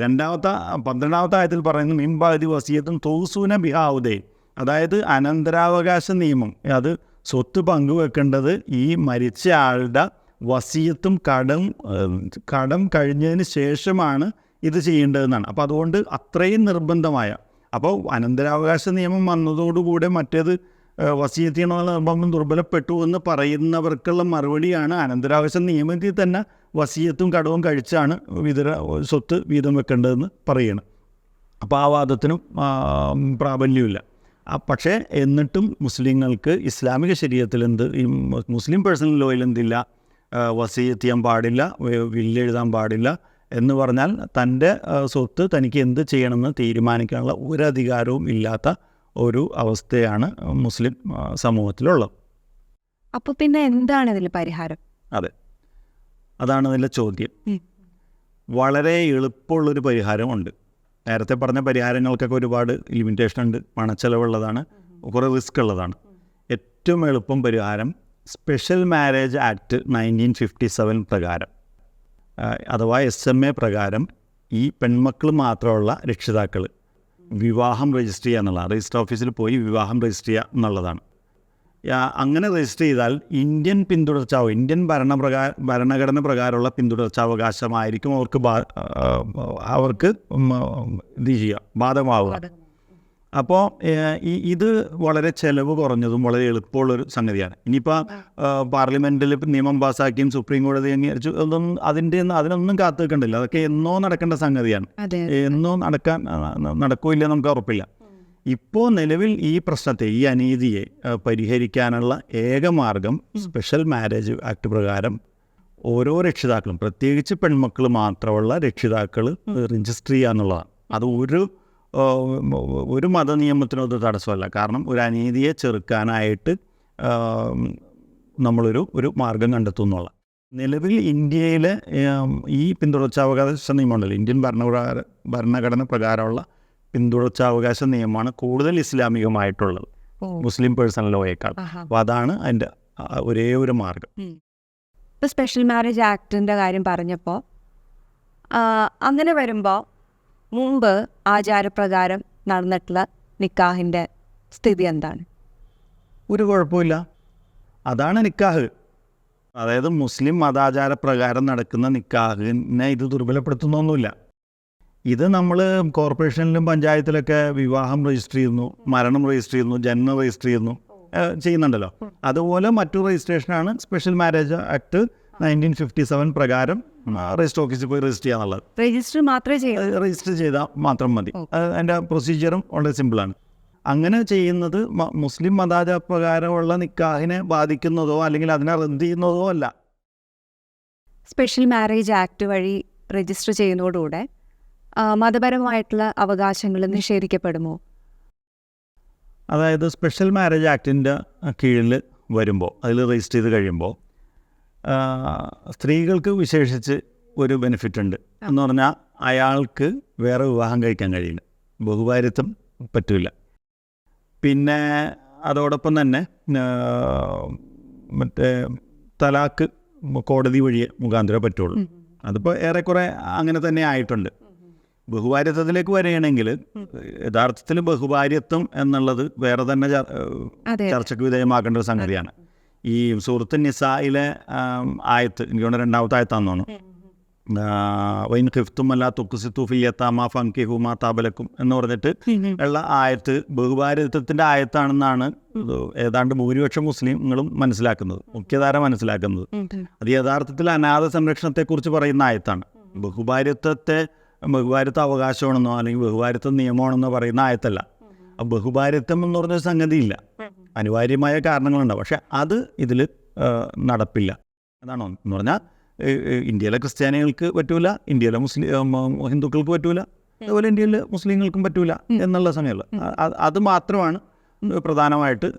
12-ാമത്തെ ആയത്തിൽ പറയുന്നത് മിംബാദി വസിയത്തും തൗസൂന ബിഹ ഔദൈൻ. അതായത് അനന്തരാവകാശ നിയമം, അത് സ്വത്ത് പങ്കുവെക്കേണ്ടത് ഈ മരിച്ച ആളുടെ വസിയത്തും കടം കഴിഞ്ഞതിന് ശേഷമാണ് ഇത് ചെയ്യേണ്ടതെന്നാണ്. അപ്പോൾ അതുകൊണ്ട് അത്രയും നിർബന്ധമായ, അപ്പോൾ അനന്തരാവകാശ നിയമം വന്നതോടുകൂടെ മറ്റേത് വസിയത്ത് ചെയ്യണമെന്നുള്ള നിർബന്ധം ദുർബലപ്പെട്ടു എന്ന് പറയുന്നവർക്കുള്ള മറുപടിയാണ് അനന്തരാവകാശ നിയമത്തിൽ തന്നെ വസിയത്തും കടവും കഴിച്ചാണ് സ്വത്ത് വീതം വെക്കേണ്ടതെന്ന് പറയുന്നത്. അപ്പോൾ ആ വാദത്തിനും പ്രാബല്യമില്ല. പക്ഷേ എന്നിട്ടും മുസ്ലിങ്ങൾക്ക് ഇസ്ലാമിക ശരീഅത്തിൽ ഈ മുസ്ലിം പേഴ്സണൽ ലോയിൽ എന്തില്ല, വസിയത്ത് ചെയ്യാൻ പാടില്ല, വില്ലെഴുതാൻ പാടില്ല എന്ന് പറഞ്ഞാൽ തൻ്റെ സ്വത്ത് തനിക്ക് എന്ത് ചെയ്യണമെന്ന് തീരുമാനിക്കാനുള്ള ഒരു അധികാരവും ഇല്ലാത്ത ഒരു അവസ്ഥയാണ് മുസ്ലിം സമൂഹത്തിലുള്ളത്. അപ്പോൾ പിന്നെ എന്താണ് ഇതിൽ പരിഹാരം? അതെ, അതാണ് ഇതിലെ ചോദ്യം. വളരെ എളുപ്പമുള്ളൊരു പരിഹാരമുണ്ട്. നേരത്തെ പറഞ്ഞ പരിഹാരങ്ങൾക്കൊക്കെ ഒരുപാട് ലിമിറ്റേഷൻ ഉണ്ട്, പണച്ചെലവുള്ളതാണ്, കുറേ റിസ്ക് ഉള്ളതാണ്. ഏറ്റവും എളുപ്പം പരിഹാരം സ്പെഷ്യൽ മാരേജ് ആക്ട് 1957 പ്രകാരം, അഥവാ SMA പ്രകാരം ഈ പെൺമക്കൾ മാത്രമുള്ള രക്ഷിതാക്കൾ വിവാഹം രജിസ്റ്റർ ചെയ്യുക എന്നുള്ളതാണ്. രജിസ്റ്റർ ഓഫീസിൽ പോയി വിവാഹം രജിസ്റ്റർ ചെയ്യുക എന്നുള്ളതാണ്. അങ്ങനെ രജിസ്റ്റർ ചെയ്താൽ ഇന്ത്യൻ ഭരണഘടന പ്രകാരമുള്ള പിന്തുടർച്ചാവകാശമായിരിക്കും അവർക്ക് ഇത് ചെയ്യുക, ബാധകമാവുക. അപ്പോൾ ഇത് വളരെ ചിലവ് കുറഞ്ഞതും വളരെ എളുപ്പമുള്ളൊരു സംഗതിയാണ്. ഇനിയിപ്പോൾ പാർലമെൻറ്റിൽ നിയമം പാസ്സാക്കിയും സുപ്രീം കോടതി അംഗീകരിച്ചു അതിനൊന്നും കാത്തു വെക്കണ്ടില്ല. അതൊക്കെ എന്നോ നടക്കേണ്ട സംഗതിയാണ്. എന്നോ നടക്കില്ല നമുക്ക് ഉറപ്പില്ല. ഇപ്പോൾ നിലവിൽ ഈ പ്രശ്നത്തെ, ഈ അനീതിയെ പരിഹരിക്കാനുള്ള ഏക മാർഗം സ്പെഷ്യൽ മാരേജ് ആക്ട് പ്രകാരം ഓരോ രക്ഷിതാക്കളും, പ്രത്യേകിച്ച് പെൺമക്കൾ മാത്രമുള്ള രക്ഷിതാക്കൾ രജിസ്റ്റർ ചെയ്യുക എന്നുള്ളതാണ്. അത് ഒരു മതനിയമത്തിനും അത് തടസ്സമല്ല. കാരണം ഒരു അനീതിയെ ചെറുക്കാനായിട്ട് നമ്മളൊരു മാർഗം കണ്ടെത്തുന്നുള്ള. നിലവിൽ ഇന്ത്യയിലെ ഈ പിന്തുടർച്ചാവകാശ നിയമമുണ്ടല്ലോ, ഇന്ത്യൻ ഭരണഘടന പ്രകാരമുള്ള പിന്തുടർച്ചാവകാശ നിയമമാണ് കൂടുതൽ ഇസ്ലാമികമായിട്ടുള്ളത് മുസ്ലിം പേഴ്സണൽ ലോയേക്കാൾ. അപ്പോൾ അതാണ് അതിൻ്റെ ഒരേ ഒരു മാർഗം. ഇപ്പോൾ സ്പെഷ്യൽ മാരേജ് ആക്ടിൻ്റെ കാര്യം പറഞ്ഞപ്പോൾ അങ്ങനെ വരുമ്പോൾ മുമ്പ് ആചാരപ്രകാരം നടന്നിട്ടുള്ള നിക്കാഹിൻ്റെ സ്ഥിതി എന്താണ്? ഒരു കുഴപ്പമില്ല, അതാണ് നിക്കാഹ്. അതായത് മുസ്ലിം മതാചാരപ്രകാരം നടക്കുന്ന നിക്കാഹിനെ ഇത് ദുർബലപ്പെടുത്തുന്നൊന്നുമില്ല. ഇത് നമ്മൾ കോർപ്പറേഷനിലും പഞ്ചായത്തിലൊക്കെ വിവാഹം രജിസ്റ്റർ ചെയ്യുന്നു, മരണം രജിസ്റ്റർ ചെയ്യുന്നു, ജനനം രജിസ്റ്റർ ചെയ്യുന്നുണ്ടല്ലോ. അതുപോലെ മറ്റു രജിസ്ട്രേഷനാണ് സ്പെഷ്യൽ മാരേജ് ആക്ട് 1957 പ്രകാരം രജിസ്റ്റർ ഓഫീസിൽ പോയി രജിസ്റ്റർ ചെയ്യാന്നുള്ളത്. രജിസ്റ്റർ ചെയ്താൽ മാത്രം മതി. അതിൻ്റെ പ്രൊസീജിയറും വളരെ സിമ്പിളാണ്. അങ്ങനെ ചെയ്യുന്നത് മുസ്ലിം മതാചാരപ്രകാരമുള്ള നിക്കാഹിനെ ബാധിക്കുന്നതോ അല്ലെങ്കിൽ അതിനെ റദ്ദ് ചെയ്യുന്നതോ അല്ല. സ്പെഷ്യൽ മാരേജ് ആക്ട് വഴി രജിസ്റ്റർ ചെയ്യുന്നതോടുകൂടെ മതപരമായിട്ടുള്ള അവകാശങ്ങൾ നിഷേധിക്കപ്പെടുമോ? അതായത് സ്പെഷ്യൽ മാരേജ് ആക്ടിൻ്റെ കീഴിൽ വരുമ്പോൾ, അതിൽ രജിസ്റ്റർ ചെയ്ത് കഴിയുമ്പോൾ സ്ത്രീകൾക്ക് വിശേഷിച്ച് ഒരു ബെനിഫിറ്റ് ഉണ്ട് എന്ന് പറഞ്ഞാൽ അയാൾക്ക് വേറെ വിവാഹം കഴിക്കാൻ കഴിയില്ല, ബഹുഭാര്യത്വം പറ്റില്ല. പിന്നെ അതോടൊപ്പം തന്നെ മറ്റേ തലാക്ക് കോടതി വഴി മുഖാന്തരം പറ്റുള്ളൂ. അതിപ്പോൾ ഏറെക്കുറെ അങ്ങനെ തന്നെ ആയിട്ടുണ്ട്. ബഹുഭാര്യത്വത്തിലേക്ക് വരികയാണെങ്കിൽ യഥാർത്ഥത്തിൽ ബഹുഭാര്യത്വം എന്നുള്ളത് വേറെ തന്നെ ചർച്ചയ്ക്ക് വിധേയമാക്കേണ്ട ഒരു സംഗതിയാണ്. ഈ സൂറത്ത് നിസായിലെ ആയത്ത്, എനിക്ക് തോന്നുന്നു 2ാമത്തെ ആയത്താന്ന് തോന്നുന്നു, വൈൻ ഖിഫ്തും അല്ല തുക്കുസിത്തു ഫി യതാമ ഫൻകിഹു മാ താബലക്കും എന്ന് പറഞ്ഞിട്ട് ഉള്ള ആയത്ത് ബഹുഭാര്യത്വത്തിൻ്റെ ആയത്താണെന്നാണ് ഏതാണ്ട് ഭൂരിപക്ഷം മുസ്ലിങ്ങളും മനസ്സിലാക്കുന്നത്, മുഖ്യധാര മനസ്സിലാക്കുന്നത്. അത് യഥാർത്ഥത്തിൽ അനാഥ സംരക്ഷണത്തെക്കുറിച്ച് പറയുന്ന ആയത്താണ്. ബഹുഭാര്യത്വ അവകാശമാണെന്നോ അല്ലെങ്കിൽ ബഹുഭാര്യത്വ നിയമമാണെന്നോ പറയുന്ന ആയത്തല്ല. ബഹുഭാര്യത്വം എന്ന് പറഞ്ഞൊരു സംഗതിയില്ല, അനിവാര്യമായ കാരണങ്ങളുണ്ടാവും. പക്ഷെ അത് ഇതിൽ നടപ്പില്ല. അതാണോ എന്ന് പറഞ്ഞാൽ ഇന്ത്യയിലെ ക്രിസ്ത്യാനികൾക്ക് പറ്റൂല, ഇന്ത്യയിലെ ഹിന്ദുക്കൾക്ക് പറ്റൂല, അതുപോലെ ഇന്ത്യയിലെ മുസ്ലിങ്ങൾക്കും പറ്റൂല എന്നുള്ള സമയമുള്ള അത് മാത്രമാണ് പ്രധാനമായിട്ട്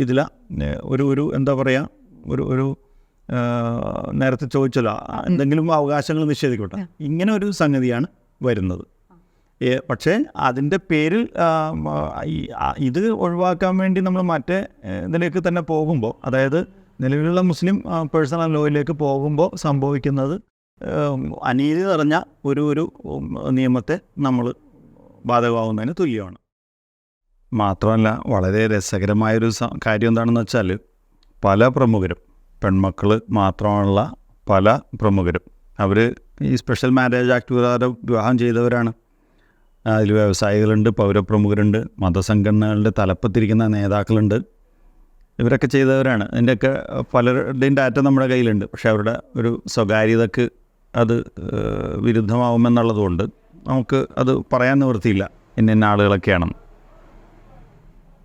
ഇതിൽ ഒരു എന്താ പറയുക, ഒരു നേരത്തെ ചോദിച്ചല്ലോ, എന്തെങ്കിലും അവകാശങ്ങൾ നിഷേധിക്കട്ടെ, ഇങ്ങനെ ഒരു സംഗതിയാണ് വരുന്നത്. പക്ഷേ അതിൻ്റെ പേരിൽ ഇത് ഒഴിവാക്കാൻ വേണ്ടി നമ്മൾ മറ്റേ ഇതിലേക്ക് തന്നെ പോകുമ്പോൾ, അതായത് നിലവിലുള്ള മുസ്ലിം പേഴ്സണൽ ലോയിലേക്ക് പോകുമ്പോൾ സംഭവിക്കുന്നത് അനീതി നിറഞ്ഞ ഒരു നിയമത്തെ നമ്മൾ ബാധകമാവുന്നതിന് തുല്യമാണ്. മാത്രമല്ല വളരെ രസകരമായൊരു കാര്യം എന്താണെന്ന് വെച്ചാൽ, പല പ്രമുഖരും, പെൺമക്കൾ മാത്രമുള്ള പല പ്രമുഖരും, അവർ ഈ സ്പെഷ്യൽ മാരേജ് ആക്ട് പ്രകാരം വിവാഹം ചെയ്തവരാണ്. അതിൽ വ്യവസായികളുണ്ട്, പൗരപ്രമുഖരുണ്ട്, മതസംഘടനകളുടെ തലപ്പത്തിരിക്കുന്ന നേതാക്കളുണ്ട്. ഇവരൊക്കെ ചെയ്തവരാണ്. അതിൻ്റെയൊക്കെ പലരുടെയും ഡാറ്റ നമ്മുടെ കയ്യിലുണ്ട്. പക്ഷേ അവരുടെ ഒരു സ്വകാര്യതയ്ക്ക് അത് വിരുദ്ധമാവുമെന്നുള്ളതുകൊണ്ട് നമുക്ക് അത് പറയാൻ നിവൃത്തിയില്ല ഇന്ന ആളുകളൊക്കെയാണെന്ന്.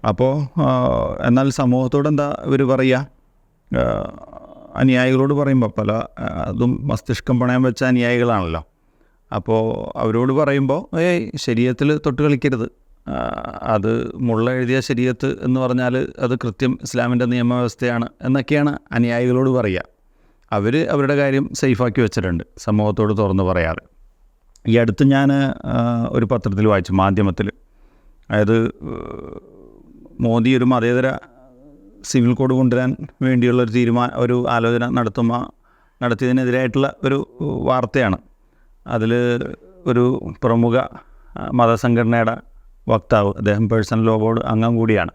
അപ്പോൾ എന്നാൽ സമൂഹത്തോട് എന്താ ഇവർ പറയുക? അനുയായികളോട് പറയുമ്പോൾ അതും മസ്തിഷ്കം പണയം വെച്ച അനുയായികളാണല്ലോ. അപ്പോൾ അവരോട് പറയുമ്പോൾ ശരീഅത്തിൽ തൊട്ട് കളിക്കരുത്, അത് മുള്ള എഴുതിയ ശരീഅത്ത് എന്ന് പറഞ്ഞാൽ അത് കൃത്യം ഇസ്ലാമിൻ്റെ നിയമവ്യവസ്ഥയാണ് എന്നൊക്കെയാണ് അനുയായികളോട് പറയുക. അവരുടെ കാര്യം സേഫാക്കി വെച്ചിട്ടുണ്ട്, സമൂഹത്തോട് തുറന്ന് പറയാറ്. ഈ അടുത്ത് ഞാൻ ഒരു പത്രത്തിൽ വായിച്ചു, മാധ്യമത്തിൽ, അതായത് മോദി ഒരു മതേതര സിവിൽ കോഡ് കൊണ്ടുവരാൻ വേണ്ടിയുള്ള ഒരു ആലോചന നടത്തിയതിനെതിരായിട്ടുള്ള ഒരു വാർത്തയാണ്. അതിൽ ഒരു പ്രമുഖ മതസംഘടനയുടെ വക്താവ്, അദ്ദേഹം പേഴ്സണൽ ലോ ബോർഡ് അംഗം കൂടിയാണ്,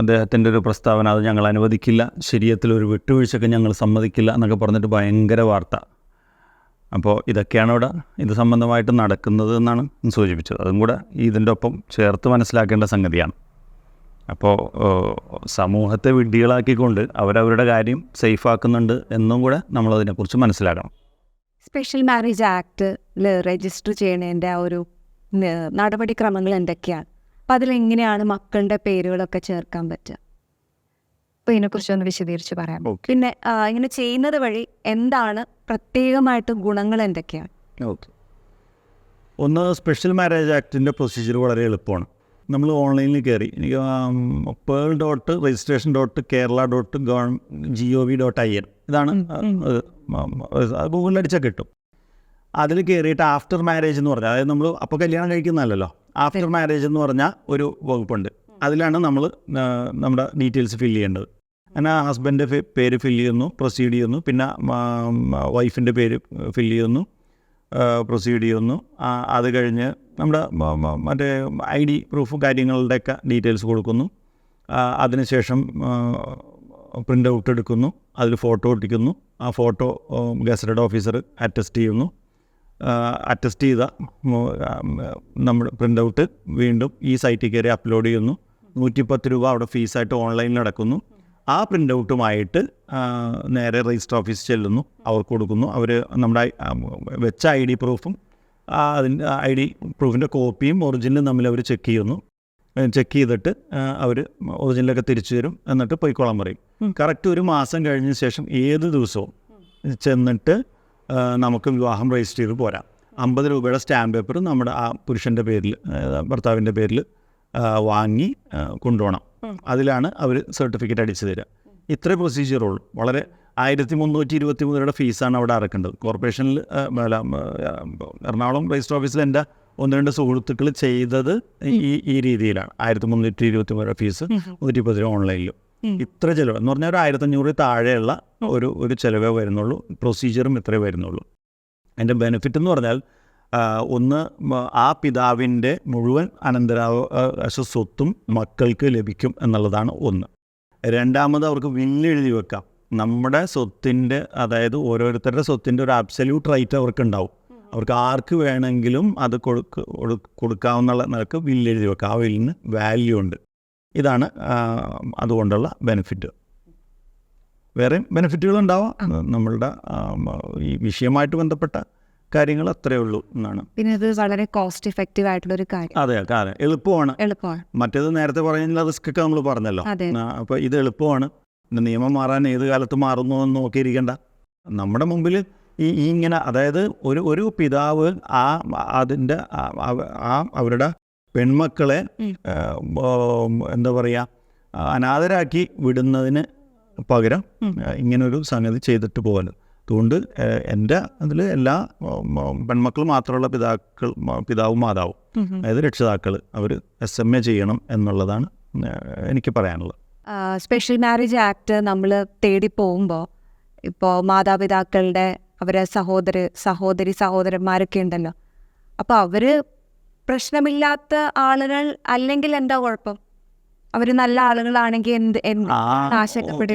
അദ്ദേഹത്തിൻ്റെ ഒരു പ്രസ്താവന, അത് ഞങ്ങൾ അനുവദിക്കില്ല, ശരീഅത്തിലൊരു വിട്ടുവീഴ്ചയ്ക്ക് ഞങ്ങൾ സമ്മതിക്കില്ല എന്നൊക്കെ പറഞ്ഞിട്ട് ഭയങ്കര വാർത്ത. അപ്പോൾ ഇതൊക്കെയാണ് ഇവിടെ ഇത് സംബന്ധമായിട്ട് നടക്കുന്നത് എന്നാണ് സൂചിപ്പിച്ചത്. അതും കൂടെ ഇതിൻ്റെ ഒപ്പം ചേർത്ത് മനസ്സിലാക്കേണ്ട സംഗതിയാണ്. അപ്പോൾ സമൂഹത്തെ വിഡ്ഢികളാക്കിക്കൊണ്ട് അവരവരുടെ കാര്യം സേഫാക്കുന്നുണ്ട് എന്നും കൂടെ നമ്മളതിനെക്കുറിച്ച് മനസ്സിലാക്കണം. സ്പെഷ്യൽ മാരേജ് ആക്ടിൽ രജിസ്റ്റർ ചെയ്യണതിൻ്റെ ആ ഒരു നടപടിക്രമങ്ങൾ എന്തൊക്കെയാണ്? അപ്പം അതിലെങ്ങനെയാണ് മക്കളുടെ പേരുകളൊക്കെ ചേർക്കാൻ പറ്റുക? അപ്പോൾ ഇതിനെക്കുറിച്ചൊന്ന് വിശദീകരിച്ച് പറയാം. പിന്നെ ഇങ്ങനെ ചെയ്യുന്നത് വഴി എന്താണ് പ്രത്യേകമായിട്ട് ഗുണങ്ങൾ എന്തൊക്കെയാണ്? ഓക്കെ. ഒന്ന്, സ്പെഷ്യൽ മാരേജ് ആക്ടിൻ്റെ പ്രൊസീജിയർ വളരെ എളുപ്പമാണ്. നമ്മൾ ഓൺലൈനിൽ കയറി pearl.registration.kerala.gov.in ഇതാണ്, ഗൂഗിളിൽ അടിച്ചാൽ കിട്ടും. അതിൽ കയറിയിട്ട് ആഫ്റ്റർ മാരേജ് എന്ന് പറഞ്ഞാൽ, അതായത് നമ്മൾ അപ്പോൾ കല്യാണം കഴിക്കുന്നതല്ലല്ലോ, ആഫ്റ്റർ മാരേജ് എന്ന് പറഞ്ഞാൽ ഒരു വകുപ്പുണ്ട്. അതിലാണ് നമ്മൾ നമ്മുടെ ഡീറ്റെയിൽസ് ഫില്ല് ചെയ്യേണ്ടത്. അങ്ങനെ ഹസ്ബൻഡിൻ്റെ പേര് ഫില്ല് ചെയ്യുന്നു, പ്രൊസീഡ് ചെയ്യുന്നു. പിന്നെ വൈഫിൻ്റെ പേര് ഫില്ല് ചെയ്യുന്നു, പ്രൊസീഡ് ചെയ്യുന്നു. അത് കഴിഞ്ഞ് നമ്മുടെ മറ്റേ ID പ്രൂഫും കാര്യങ്ങളുടെയൊക്കെ ഡീറ്റെയിൽസ് കൊടുക്കുന്നു. അതിനുശേഷം പ്രിൻ്റ് ഔട്ട് എടുക്കുന്നു, അതിൽ ഫോട്ടോ ഒട്ടിക്കുന്നു. ആ ഫോട്ടോ ഗസറ്റഡ് ഓഫീസർ അറ്റസ്റ്റ് ചെയ്യുന്നു. അറ്റസ്റ്റ് ചെയ്ത നമ്മുടെ പ്രിൻ്റ് ഔട്ട് വീണ്ടും ഈ സൈറ്റിൽ കയറി അപ്ലോഡ് ചെയ്യുന്നു. 110 രൂപ അവിടെ ഫീസായിട്ട് ഓൺലൈനിൽ അടക്കുന്നു. ആ പ്രിൻ്റ് ഔട്ടുമായിട്ട് നേരെ രജിസ്റ്റർ ഓഫീസ് ചെല്ലുന്നു, അവർക്ക് കൊടുക്കുന്നു. അവർ നമ്മുടെ വെച്ച ID പ്രൂഫും അതിൻ്റെ ID പ്രൂഫിൻ്റെ കോപ്പിയും ഒറിജിനലും തമ്മിൽ അവർ ചെക്ക് ചെയ്യുന്നു. ചെക്ക് ചെയ്തിട്ട് അവർ ഒറിജിനലൊക്കെ തിരിച്ചു തരും. എന്നിട്ട് പോയിക്കോളാൻ പറയും. കറക്റ്റ് ഒരു മാസം കഴിഞ്ഞ ശേഷം ഏത് ദിവസവും ചെന്നിട്ട് നമുക്ക് വിവാഹം രജിസ്റ്റർ ചെയ്ത് പോരാം. 50 രൂപയുടെ സ്റ്റാമ്പ് പേപ്പർ നമ്മുടെ ആ പുരുഷൻ്റെ പേരിൽ, ഭർത്താവിൻ്റെ പേരിൽ വാങ്ങി കൊണ്ടുപോകണം. അതിലാണ് അവർ സർട്ടിഫിക്കറ്റ് അടിച്ചു തരിക. ഇത്രേ പ്രൊസീജിയറുള്ളൂ. വളരെ 1323 രൂപയുടെ ഫീസാണ് അവിടെ അടക്കേണ്ടത്. കോർപ്പറേഷനിൽ എറണാകുളം രജിസ്റ്റർ ഓഫീസിൽ എൻ്റെ 1-2 സുഹൃത്തുക്കൾ ചെയ്തത് ഈ രീതിയിലാണ്. 1323 രൂപ ഫീസ്, 110 രൂപ ഓൺലൈനിലും. ഇത്ര ചിലവ് എന്ന് പറഞ്ഞാൽ ഒരു 1500 താഴെയുള്ള ഒരു ചിലവേ വരുന്നുള്ളൂ. പ്രൊസീജിയറും ഇത്രേ വരുന്നുള്ളൂ. അതിൻ്റെ ബെനിഫിറ്റ് എന്ന് പറഞ്ഞാൽ, ഒന്ന്, ആ പിതാവിൻ്റെ മുഴുവൻ അനന്തരാവകാശ സ്വത്തും മക്കൾക്ക് ലഭിക്കും എന്നുള്ളതാണ് ഒന്ന്. രണ്ടാമത്, അവർക്ക് വില്ലെഴുതി വെക്കാം. നമ്മുടെ സ്വത്തിൻ്റെ, അതായത് ഓരോരുത്തരുടെ സ്വത്തിൻ്റെ ഒരു അബ്സല്യൂട്ട് റൈറ്റ് അവർക്കുണ്ടാവും. അവർക്ക് ആർക്ക് വേണമെങ്കിലും അത് കൊടുക്കാവുന്ന നിലക്ക് വില്ലെഴുതി വെക്കാം. ആ വില്ലിന് വാല്യൂ ഉണ്ട്. ഇതാണ് അതുകൊണ്ടുള്ള ബെനിഫിറ്റ്. വേറെ ബെനിഫിറ്റുകളുണ്ടാവാം. നമ്മളുടെ ഈ വിഷയമായിട്ട് ബന്ധപ്പെട്ട കാര്യങ്ങൾ അത്രയേ ഉള്ളൂ എന്നാണ്. പിന്നെ ഇത് വളരെ കോസ്റ്റ് എഫക്റ്റീവ് ആയിട്ടുള്ളൊരു കാര്യം. അതെ, എളുപ്പമാണ്. മറ്റേത് നേരത്തെ പറഞ്ഞ റിസ്ക് ഒക്കെ നമ്മൾ പറഞ്ഞല്ലോ. അപ്പോൾ ഇത് എളുപ്പമാണ്. പിന്നെ നിയമം മാറാൻ ഏത് കാലത്ത് മാറുന്നു എന്ന് നോക്കിയിരിക്കേണ്ട. നമ്മുടെ മുമ്പിൽ ഇങ്ങനെ, അതായത് ഒരു പിതാവ് അതിൻ്റെ അവരുടെ പെൺമക്കളെ എന്താ പറയുക, അനാഥരാക്കി വിടുന്നതിന് പകരം ഇങ്ങനൊരു സംഗതി ചെയ്തിട്ട് പോകല്. അതുകൊണ്ട് എൻ്റെ അതിൽ എല്ലാ പെൺമക്കൾ മാത്രമുള്ള പിതാവും മാതാവും, അതായത് രക്ഷിതാക്കൾ, അവർ SMA ചെയ്യണം എന്നുള്ളതാണ് എനിക്ക് പറയാനുള്ളത്. സ്പെഷ്യൽ മാരേജ് ആക്ട് നമ്മൾ തേടി പോകുമ്പോൾ ഇപ്പോൾ മാതാപിതാക്കളുടെ അവരെ സഹോദരന്മാരൊക്കെ ഉണ്ടല്ലോ, അപ്പോൾ അവർ പ്രശ്നമില്ലാത്ത ആളുകൾ അല്ലെങ്കിൽ എന്താ കുഴപ്പം? അവർ നല്ല ആളുകളാണെങ്കിൽ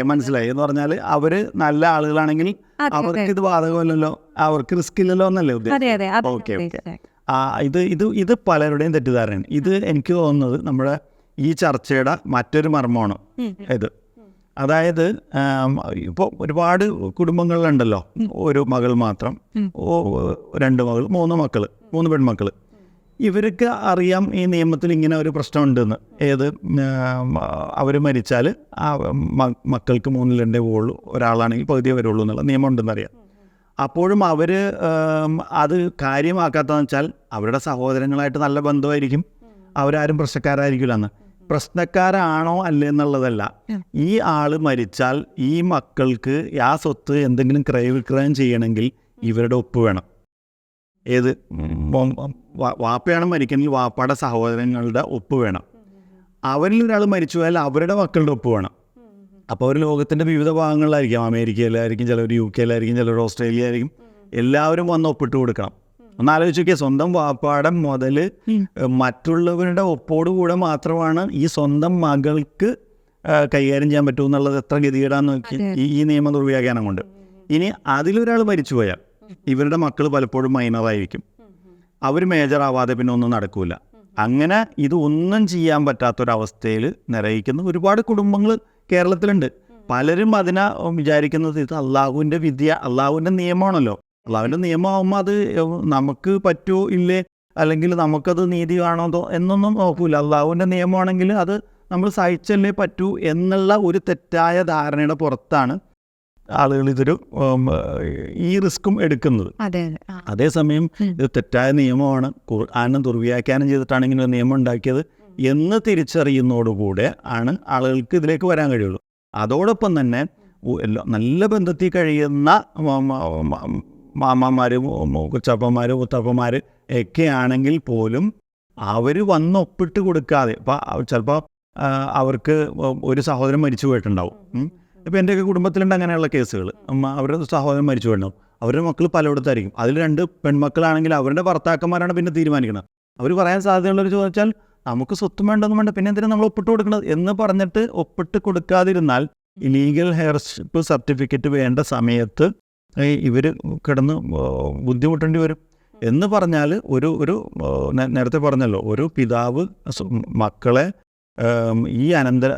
മനസ്സിലായി എന്ന് പറഞ്ഞാൽ, അവര് നല്ല ആളുകളാണെങ്കിൽ അവർക്ക് ഇത് ബാധകമല്ലല്ലോ, അവർക്ക് റിസ്ക് ഇല്ലല്ലോ എന്നല്ലേ ഉദ്ദേശം. ഓക്കെ. ഇത് പലരുടെയും തെറ്റിദ്ധാരണയാണ്. ഇത് എനിക്ക് തോന്നുന്നത് നമ്മുടെ ഈ ചർച്ചയുടെ മറ്റൊരു മർമ്മമാണ് ഇത്. അതായത് ഇപ്പോൾ ഒരുപാട് കുടുംബങ്ങളിലുണ്ടല്ലോ, ഒരു മകൾ മാത്രം, 2 മകൾ, 3 മക്കൾ, 3 പെൺമക്കൾ. ഇവർക്ക് അറിയാം ഈ നിയമത്തിൽ ഇങ്ങനെ ഒരു പ്രശ്നമുണ്ടെന്ന്. അവർ മരിച്ചാൽ ആ മക്കൾക്ക് 3/2 പോകുള്ളൂ, ഒരാളാണെങ്കിൽ പകുതിയേ വരുള്ളൂ എന്നുള്ള നിയമം ഉണ്ടെന്നറിയാം. അപ്പോഴും അവർ അത് കാര്യമാക്കാത്തതെന്ന് വെച്ചാൽ, അവരുടെ സഹോദരങ്ങളായിട്ട് നല്ല ബന്ധമായിരിക്കും, അവരാരും പ്രശ്നക്കാരായിരിക്കില്ല എന്ന്. പ്രശ്നക്കാരാണോ അല്ലേ എന്നുള്ളതല്ല, ഈ ആൾ മരിച്ചാൽ ഈ മക്കൾക്ക് ആ സ്വത്ത് എന്തെങ്കിലും ക്രയവിക്രയം ചെയ്യണമെങ്കിൽ ഇവരുടെ ഒപ്പ് വേണം. ഏത് വാപ്പയാണ് മരിക്കണമെങ്കിൽ വാപ്പയുടെ സഹോദരങ്ങളുടെ ഒപ്പ് വേണം. അവരിൽ ഒരാൾ മരിച്ചു പോയാൽ അവരുടെ മക്കളുടെ ഒപ്പ് വേണം. അപ്പോൾ അവർ ലോകത്തിൻ്റെ വിവിധ ഭാഗങ്ങളിലായിരിക്കും, അമേരിക്കയിലായിരിക്കും, ചിലർ UK ചിലർ ഓസ്ട്രേലിയ ആയിരിക്കും. എല്ലാവരും വന്ന് ഒപ്പിട്ട് കൊടുക്കണം. ഒന്ന് ആലോചിച്ച് നോക്കിയാൽ, സ്വന്തം വാപ്പാടെ മുതൽ മറ്റുള്ളവരുടെ ഒപ്പോടുകൂടെ മാത്രമാണ് ഈ സ്വന്തം മകൾക്ക് കൈകാര്യം ചെയ്യാൻ പറ്റുമെന്നുള്ളത് എത്ര ഗതികേടാന്ന് നോക്കി ഈ നിയമ ദുർവ്യാഖ്യാനം കൊണ്ട്. ഇനി അതിലൊരാൾ മരിച്ചു പോയാൽ ഇവരുടെ മക്കൾ പലപ്പോഴും മൈനറായിരിക്കും, അവർ മേജർ ആവാതെ പിന്നെ ഒന്നും നടക്കില്ല. അങ്ങനെ ഇത് ഒന്നും ചെയ്യാൻ പറ്റാത്തൊരവസ്ഥയിൽ നിറയിക്കുന്ന ഒരുപാട് കുടുംബങ്ങൾ കേരളത്തിലുണ്ട്. പലരും അതിനെ വിചാരിക്കുന്നത് ഇത് അള്ളാഹുവിൻ്റെ വിദ്യ, അള്ളാഹുവിൻ്റെ നിയമമാണല്ലോ. അള്ളാഹുവിൻ്റെ നിയമമാകുമ്പോൾ അത് നമുക്ക് പറ്റുമോ ഇല്ലേ, അല്ലെങ്കിൽ നമുക്കത് നീതിയാണോ എന്നൊന്നും നോക്കൂല. അള്ളാഹുവിൻ്റെ നിയമമാണെങ്കിൽ അത് നമ്മൾ സഹിച്ചല്ലേ പറ്റൂ എന്നുള്ള ഒരു തെറ്റായ ധാരണയുടെ പുറത്താണ് ആളുകൾ ഇതൊരു ഈ റിസ്ക്കും എടുക്കുന്നത്. അതേസമയം ഇത് തെറ്റായ നിയമമാണ്, ഖുർആനും ദുർവ്യാഖ്യാനം ചെയ്തിട്ടാണ് ഇങ്ങനെ ഒരു നിയമം ഉണ്ടാക്കിയത് എന്ന് തിരിച്ചറിയുന്നതോടുകൂടെ ആണ് ആളുകൾക്ക് ഇതിലേക്ക് വരാൻ കഴിയുള്ളൂ. അതോടൊപ്പം തന്നെ നല്ല ബന്ധത്തിൽ കഴിയുന്ന മാമാന്മാർ, കൊച്ചപ്പന്മാർ, മുത്തപ്പന്മാർ ഒക്കെ ആണെങ്കിൽ പോലും അവർ വന്ന് ഒപ്പിട്ട് കൊടുക്കാതെ, ഇപ്പോൾ ചിലപ്പോൾ അവർക്ക് ഒരു സഹോദരൻ മരിച്ചു പോയിട്ടുണ്ടാവും. ഇപ്പോൾ എൻ്റെയൊക്കെ കുടുംബത്തിലുണ്ട് അങ്ങനെയുള്ള കേസുകൾ. അവരുടെ സഹോദരൻ മരിച്ചു പോയിട്ടുണ്ടാവും, അവരുടെ മക്കൾ പലയിടത്തായിരിക്കും. അതിൽ 2 പെൺമക്കളാണെങ്കിൽ അവരുടെ ഭർത്താക്കന്മാരാണ് പിന്നെ തീരുമാനിക്കുന്നത്. അവർ പറയാൻ സാധ്യതയുള്ളവർ ചോദിച്ചാൽ നമുക്ക് സ്വത്തും വേണ്ടൊന്നും വേണ്ട, പിന്നെ എന്തിനാണ് നമ്മൾ ഒപ്പിട്ട് കൊടുക്കുന്നത് എന്ന് പറഞ്ഞിട്ട് ഒപ്പിട്ട് കൊടുക്കാതിരുന്നാൽ ഈ ലീഗൽ ഹെയർഷിപ്പ് സർട്ടിഫിക്കറ്റ് വേണ്ട സമയത്ത് ഇവർ കിടന്ന് ബുദ്ധിമുട്ടേണ്ടി വരും. എന്ന് പറഞ്ഞാൽ നേരത്തെ പറഞ്ഞല്ലോ, ഒരു പിതാവ് മക്കളെ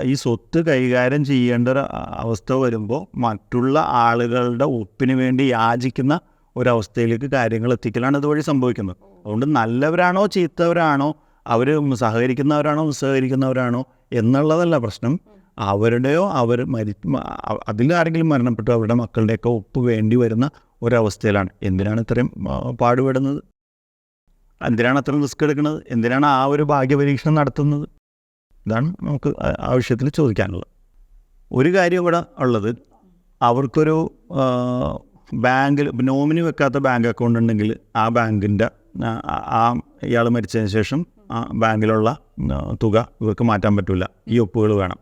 ഈ സ്വത്ത് കൈകാര്യം ചെയ്യേണ്ട ഒരു അവസ്ഥ വരുമ്പോൾ മറ്റുള്ള ആളുകളുടെ ഒപ്പിന് വേണ്ടി യാചിക്കുന്ന ഒരവസ്ഥയിലേക്ക് കാര്യങ്ങൾ എത്തിക്കലാണ് ഇതുവഴി സംഭവിക്കുന്നത്. അതുകൊണ്ട് നല്ലവരാണോ ചീത്തവരാണോ, അവർ സഹകരിക്കുന്നവരാണോ നിസ്സഹകരിക്കുന്നവരാണോ എന്നുള്ളതല്ല പ്രശ്നം. അവരുടെയോ അതിലാരെങ്കിലും മരണപ്പെട്ടു അവരുടെ മക്കളുടെയൊക്കെ ഒപ്പ് വേണ്ടി വരുന്ന ഒരവസ്ഥയിലാണ്. എന്തിനാണ് ഇത്രയും പാടുപെടുന്നത്? എന്തിനാണ് അത്രയും റിസ്ക് എടുക്കുന്നത്? എന്തിനാണ് ആ ഒരു ഭാഗ്യപരീക്ഷണം നടത്തുന്നത്? ഇതാണ് നമുക്ക് ആവശ്യത്തിൽ ചോദിക്കാനുള്ളത്. ഒരു കാര്യം ഇവിടെ ഉള്ളത്, അവർക്കൊരു ബാങ്കിൽ നോമിനി വെക്കാത്ത ബാങ്ക് അക്കൗണ്ട് ഉണ്ടെങ്കിൽ ആ ബാങ്കിൻ്റെ ഇയാൾ മരിച്ചതിന് ശേഷം ആ ബാങ്കിലുള്ള തുക ഇവർക്ക് മാറ്റാൻ പറ്റില്ല. ഈ ഒപ്പുകൾ വേണം.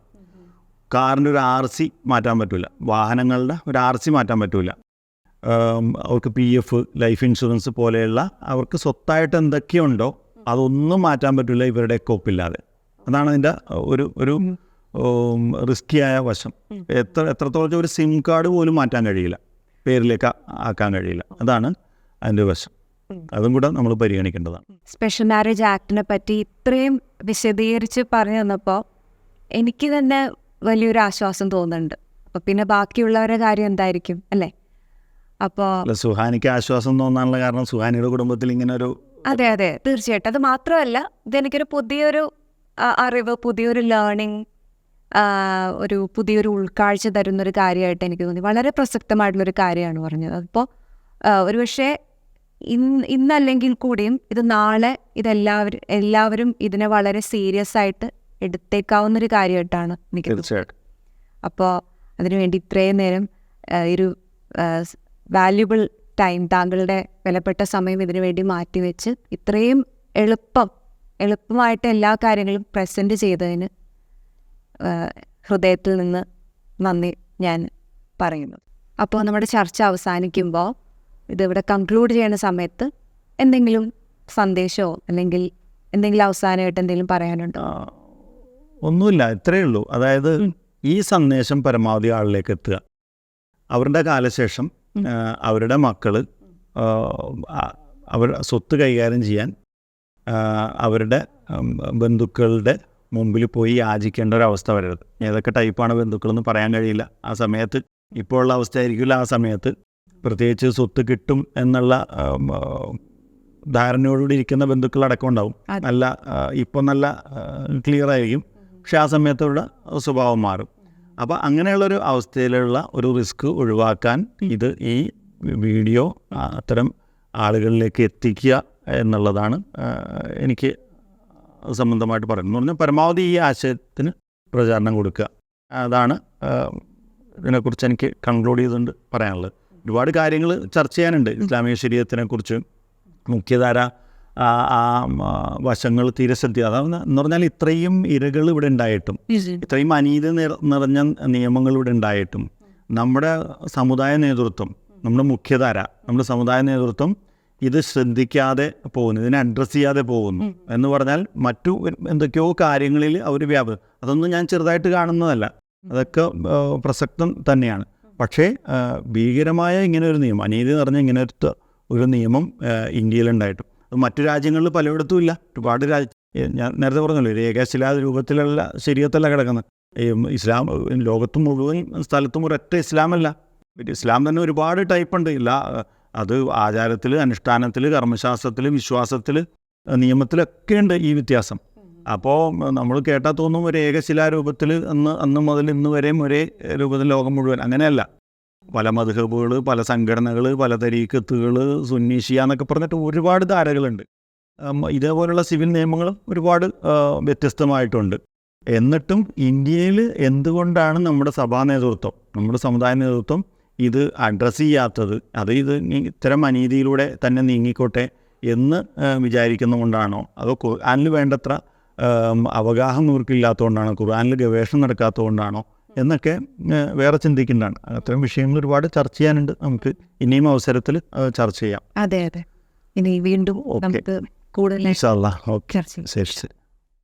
കാറിൻ്റെ ഒരു RC മാറ്റാൻ പറ്റില്ല. വാഹനങ്ങളുടെ ഒരു RC മാറ്റാൻ പറ്റില്ല. അവർക്ക് PF, ലൈഫ് ഇൻഷുറൻസ് പോലെയുള്ള അവർക്ക് സ്വത്തായിട്ട് എന്തൊക്കെയുണ്ടോ അതൊന്നും മാറ്റാൻ പറ്റില്ല ഇവരുടെയൊക്കെ ഒപ്പില്ലാതെ. അതാണ് അതിൻ്റെ ഒരു റിസ്കിയായ വശം. എത്രത്തോളം ഒരു SIM കാർഡ് പോലും മാറ്റാൻ കഴിയില്ല, പേരിലേക്ക് ആക്കാൻ കഴിയില്ല. അതാണ് അതിൻ്റെ വശം. അതും കൂടെ നമ്മൾ പരിഗണിക്കേണ്ടതാണ്. സ്പെഷ്യൽ മാരേജ് ആക്ടിനെ പറ്റി ഇത്രയും വിശദീകരിച്ച് പറഞ്ഞു തന്നപ്പോൾ എനിക്ക് തന്നെ വലിയൊരു ആശ്വാസം തോന്നുന്നുണ്ട്. അപ്പോൾ പിന്നെ ബാക്കിയുള്ളവരുടെ കാര്യം എന്തായിരിക്കും അല്ലേ? അപ്പോൾ സുഹാനിക്ക് ആശ്വാസം തോന്നാനുള്ള കാരണം സുഹാനിയുടെ കുടുംബത്തിൽ ഇങ്ങനെ ഒരു... അതെ തീർച്ചയായിട്ടും. അത് മാത്രമല്ല, ഇതെനിക്കൊരു പുതിയൊരു അറിവ്, പുതിയൊരു ലേണിംഗ്, പുതിയൊരു ഉൾക്കാഴ്ച തരുന്നൊരു കാര്യമായിട്ട് എനിക്ക് തോന്നി. വളരെ പ്രസക്തമായിട്ടുള്ളൊരു കാര്യമാണ് പറഞ്ഞത്. അപ്പോൾ ഒരുപക്ഷെ ഇന്നല്ലെങ്കിൽ കൂടിയും ഇത് നാളെ എല്ലാവരും ഇതിനെ വളരെ സീരിയസ് ആയിട്ട് എടുത്തേക്കാവുന്നൊരു കാര്യമായിട്ടാണ് എനിക്ക് തീർച്ചയായിട്ടും. അപ്പോൾ അതിനുവേണ്ടി ഇത്രയും നേരം ഒരു വാല്യുബിൾ ടൈം, താങ്കളുടെ വിലപ്പെട്ട സമയം ഇതിനു വേണ്ടി മാറ്റിവെച്ച് ഇത്രയും എളുപ്പമായിട്ട് എല്ലാ കാര്യങ്ങളും പ്രസൻറ്റ് ചെയ്തതിന് ഹൃദയത്തിൽ നിന്ന് നന്ദി ഞാൻ പറയുന്നു. അപ്പോൾ നമ്മുടെ ചർച്ച അവസാനിക്കുമ്പോൾ ഇതിവിടെ കൺക്ലൂഡ് ചെയ്യുന്ന സമയത്ത് എന്തെങ്കിലും സന്ദേശമോ അല്ലെങ്കിൽ എന്തെങ്കിലും അവസാനമായിട്ട് എന്തെങ്കിലും പറയാനുണ്ടോ? ഒന്നുമില്ല, ഇത്രയേ ഉള്ളൂ. അതായത് ഈ സന്ദേശം പരമാവധി ആളിലേക്ക് എത്തുക. അവരുടെ കാലശേഷം അവരുടെ മക്കൾ സ്വത്ത് കൈകാര്യം ചെയ്യാൻ അവരുടെ ബന്ധുക്കളുടെ മുമ്പിൽ പോയി യാചിക്കേണ്ട ഒരവസ്ഥ വരരുത്. ഏതൊക്കെ ടൈപ്പാണ് ബന്ധുക്കളെന്ന് പറയാൻ കഴിയില്ല. ആ സമയത്ത് ഇപ്പോൾ ഉള്ള അവസ്ഥ ആയിരിക്കില്ല ആ സമയത്ത്. പ്രത്യേകിച്ച് സ്വത്ത് കിട്ടും എന്നുള്ള ധാരണയോടുകൂടി ഇരിക്കുന്ന ബന്ധുക്കളടക്കം ഉണ്ടാവും. ഇപ്പം നല്ല ക്ലിയർ ആയിരിക്കും, പക്ഷെ ആ സമയത്തുള്ള സ്വഭാവം മാറും. അപ്പോൾ അങ്ങനെയുള്ളൊരു അവസ്ഥയിലുള്ള ഒരു റിസ്ക് ഒഴിവാക്കാൻ ഈ വീഡിയോ അത്തരം ആളുകളിലേക്ക് എത്തിക്കുക എന്നുള്ളതാണ് എനിക്ക് സംബന്ധമായിട്ട് പറയുന്നത്. എന്ന് പറഞ്ഞാൽ പരമാവധി ഈ ആശയത്തിന് പ്രചാരണം കൊടുക്കുക. അതാണ് ഇതിനെക്കുറിച്ച് എനിക്ക് കൺക്ലൂഡ് ചെയ്തുകൊണ്ട് പറയാനുള്ളത്. ഒരുപാട് കാര്യങ്ങൾ ചർച്ച ചെയ്യാനുണ്ട് ഇസ്ലാമിക ശരീഅത്തിനെക്കുറിച്ച്. മുഖ്യധാര വശങ്ങൾ തീരെ എന്ന് പറഞ്ഞാൽ ഇത്രയും ഇരകൾ ഇവിടെ ഉണ്ടായിട്ടും, ഇത്രയും അനീതി നിറഞ്ഞ നിയമങ്ങൾ ഇവിടെ ഉണ്ടായിട്ടും നമ്മുടെ സമുദായ നേതൃത്വം, നമ്മുടെ മുഖ്യധാര, നമ്മുടെ സമുദായ നേതൃത്വം ഇത് ശ്രദ്ധിക്കാതെ പോകുന്നു, ഇതിനെ അഡ്രസ്സ് ചെയ്യാതെ പോകുന്നു എന്ന് പറഞ്ഞാൽ മറ്റു എന്തൊക്കെയോ കാര്യങ്ങളിൽ അവർ അതൊന്നും ഞാൻ ചെറുതായിട്ട് കാണുന്നതല്ല, അതൊക്കെ പ്രസക്തം തന്നെയാണ്. പക്ഷേ ഭീകരമായ ഇങ്ങനെ ഒരു നിയമം, അനീതി നിറഞ്ഞ ഇങ്ങനെ ഒരു നിയമം ഇന്ത്യയിലുണ്ടായിട്ടും അത് മറ്റു രാജ്യങ്ങളിൽ പലയിടത്തും ഇല്ല. ഒരുപാട് ഞാൻ നേരത്തെ പറഞ്ഞല്ലോ, രേഖാശിലാ രൂപത്തിലുള്ള ശരീഅത്തല്ല കിടക്കുന്നത്. ഇസ്ലാം ലോകത്ത് മുഴുവൻ സ്ഥലത്തും ഒരൊറ്റ ഇസ്ലാമല്ല. ഇസ്ലാം തന്നെ ഒരുപാട് ടൈപ്പുണ്ട്. അത് ആചാരത്തിൽ, അനുഷ്ഠാനത്തിൽ, കർമ്മശാസ്ത്രത്തിൽ, വിശ്വാസത്തിൽ നിയമത്തിലൊക്കെ ഉണ്ട് ഈ വ്യത്യാസം. അപ്പോൾ നമ്മൾ കേട്ടാൽ തോന്നും ഒരു ഏകശിലാരൂപത്തിൽ അന്ന് മുതൽ ഇന്ന് വരെയും ഒരേ രൂപത്തിൽ ലോകം മുഴുവൻ. അങ്ങനെയല്ല. പല മദ്ഹബുകൾ, പല സംഘടനകൾ, പല തരീക്കത്തുകൾ, സുന്നി ഷിയ എന്നൊക്കെ പറഞ്ഞിട്ട് ഒരുപാട് ധാരകളുണ്ട്. ഇതേപോലുള്ള സിവിൽ നിയമങ്ങളും ഒരുപാട് വ്യത്യസ്തമായിട്ടുണ്ട്. എന്നിട്ടും ഇന്ത്യയിൽ എന്തുകൊണ്ടാണ് നമ്മുടെ സഭാ നേതൃത്വം, നമ്മുടെ സമുദായ നേതൃത്വം ഇത് അഡ്രസ്സ് ചെയ്യാത്തത്? ഇത് ഇത്തരം അനീതിയിലൂടെ തന്നെ നീങ്ങിക്കോട്ടെ എന്ന് വിചാരിക്കുന്നതുകൊണ്ടാണോ, അതോ ഖുർആനിൽ വേണ്ടത്ര അവഗാഹം ഇവർക്കില്ലാത്തതുകൊണ്ടാണോ, ഖുർആനിൽ ഗവേഷണം നടക്കാത്തതുകൊണ്ടാണോ എന്നൊക്കെ വേറെ ചിന്തിക്കേണ്ടതാണ്. അത്തരം വിഷയങ്ങൾ ഒരുപാട് ചർച്ച ചെയ്യാനുണ്ട്. നമുക്ക് ഇനിയും അവസരത്തിൽ ചർച്ച ചെയ്യാം. അതെ, ഇനി വീണ്ടും നമുക്ക് കൂടുതൽ ഇൻഷാ അല്ലാഹ്. ഓക്കെ, ചർച്ച ചെയ്യാം. ശരി.